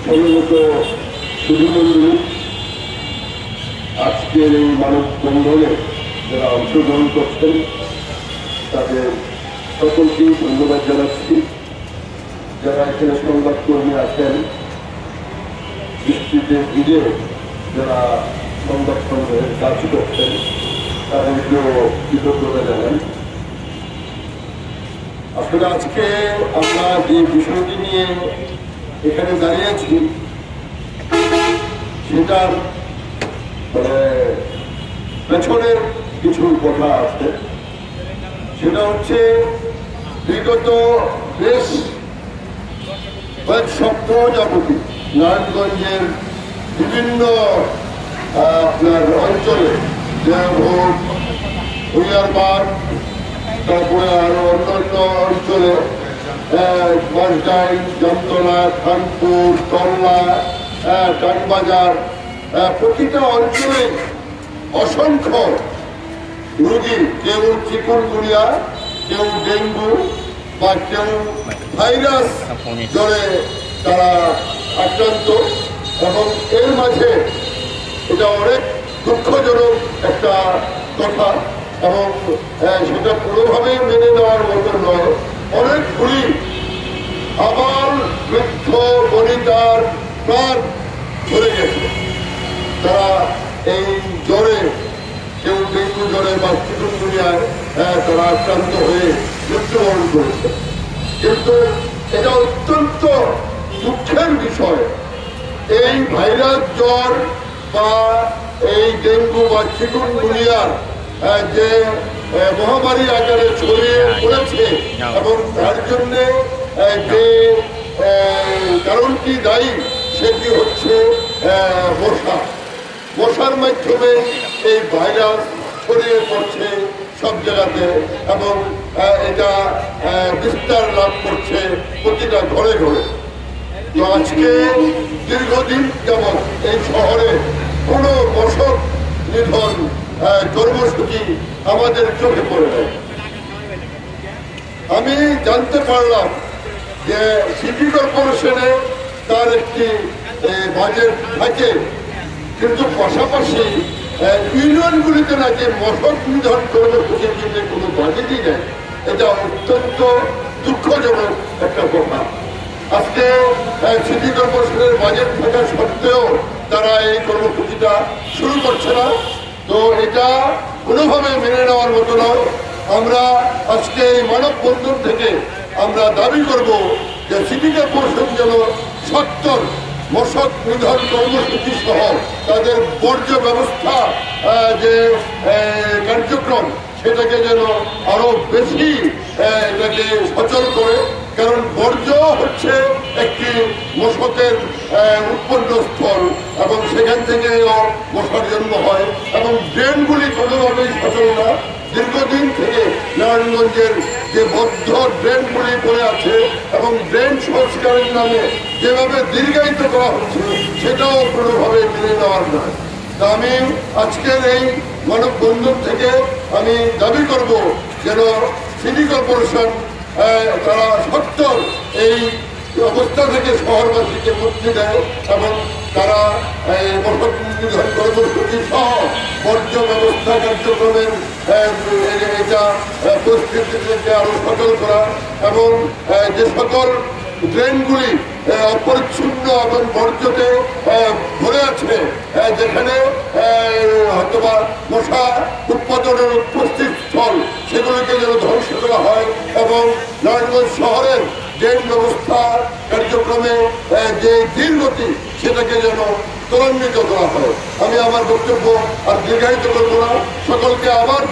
সম্ভবত সুধীমণ্ডলী আজকের এই মানববন্ধনে যারা অংশগ্রহণ করছেন তাদের সকলকেই ধন্যবাদ জানাচ্ছি। যারা এখানে সংবাদকর্মী আছেন, বৃষ্টিতে ভিজে যারা সংবাদ সংগ্রহের কাজ করছেন তাদেরকেও কৃতজ্ঞতা জানান। আসলে আজকে আমরা যে বিষয়টি নিয়ে এখানে দাঁড়িয়েছি সেটার পেছনের কিছু কথা আছে। সেটা হচ্ছে বিগত বেশ কয়েক সপ্তাহ যাবতীয় নারায়ণগঞ্জের বিভিন্ন আপনার অঞ্চলে যেমন হুইয়ারবাগ, তারপরে আরো অন্যান্য অঞ্চলে বাঁশডাইল, যন্ত্রণা, খানপুর, টল্লা, টানবাজার, প্রতিটা অঞ্চলে অসংখ্য রোগী, কেউ চিকুনগুনিয়া, কেউ ডেঙ্গু বা কেউ ভাইরাস জ্বরে তারা আক্রান্ত। এবং এর মাঝে এটা অনেক দুঃখজনক একটা কথা এবং সেটা কোনোভাবেই মেনে নেওয়ার মতো নয়। অনেকগুলি আবার বৃদ্ধ বনিতার প্রাণ চলে গেছে। তারা এই জ্বরে, কেউ ডেঙ্গু জ্বরে বা চিকুনগুনিয়ায় তারা আক্রান্ত হয়ে মৃত্যুবরণ করেছে। কিন্তু এটা অত্যন্ত দুঃখের বিষয়, এই ভাইরাস জ্বর বা এই ডেঙ্গু বা চিকুনগুনিয়ার যে মহামারী আকারে ছড়িয়ে পড়েছে এবং তার জন্য যে কারণটি দায়ী সেটি হচ্ছে মশার মাধ্যমে এই ভাইরাস ছড়িয়ে পড়ছে সব জায়গাতে এবং এটা বিস্তার লাভ করছে প্রতিটা ঘরে ঘরে। তো আজকে দীর্ঘদিন যেমন এই শহরে কোনো মশক নিধন কর্মসূচি আমাদের চোখে পড়ে নেয়। আমি জানতে পারলাম যে সিটি কর্পোরেশনে তার একটি বাজেট থাকে, কিন্তু পাশাপাশি ইউনিয়নগুলিতে নাকি মশক নিধন কর্মসূচির জন্য কোনো বাজেটই নেই। এটা অত্যন্ত দুঃখজনক একটা কথা। আজকে সিটি কর্পোরেশনের বাজেট থাকা সত্ত্বেও তারা এই কর্মসূচিটা শুরু করছে না। তো এটা কোনোভাবে মেনে নেওয়ার মতো নয়। আমরা আজকে এই মানববন্ধন থেকে আমরা দাবি করব যে সিটি কর্পোরেশন যেন সত্তর মশক নিধন কর্মসূচি সহ তাদের বর্জ্য ব্যবস্থা যে কার্যক্রম সেটাকে যেন আরো বেশি এটাকে সচল করে। কারণ বর্জ্য হচ্ছে একটি মশকের উৎপন্ন স্থল এবং সেখান থেকে মশার জন্ম হয় এবং ড্রেনগুলি কোনোভাবেই সচল না। দীর্ঘদিন থেকে নারায়ণগঞ্জের যে বদ্ধ ড্রেনগুলি পড়ে আছে এবং ড্রেন সংস্কারের নামে যেভাবে দীর্ঘায়িত করা হচ্ছে সেটাও কোনোভাবে মেনে নেওয়ার নয়। তা আমি আজকের এই মানববন্ধন থেকে আমি দাবি করব যেন সিটি কর্পোরেশন তারা সত্তর এই অবস্থা থেকে শহরবাসীকে মুক্তি দেয় এবং তারা মশক নিধন কর্মসূচি সহ বর্জ্য ব্যবস্থা কার্যক্রমের এটা পরিস্থিতিকে আরো সচল করা এবং যে সকল ড্রেনগুলি অপরিচ্ছন্ন এবং বর্জ্যতে ভরে আছে, যেখানে হয়তোবা মশা উৎপাদনের উপস্থিত স্থল, সেগুলিকে যেন ধ্বংস করা হয় এবং নারায়ণগঞ্জ শহরের ড্রেন ব্যবস্থা কার্যক্রমে যে ধীরগতি সেটাকে যেন ত্বরান্বিত করা হয়। আমি আমার বক্তব্য আর দীর্ঘায়িত করবো না। সকলকে আবার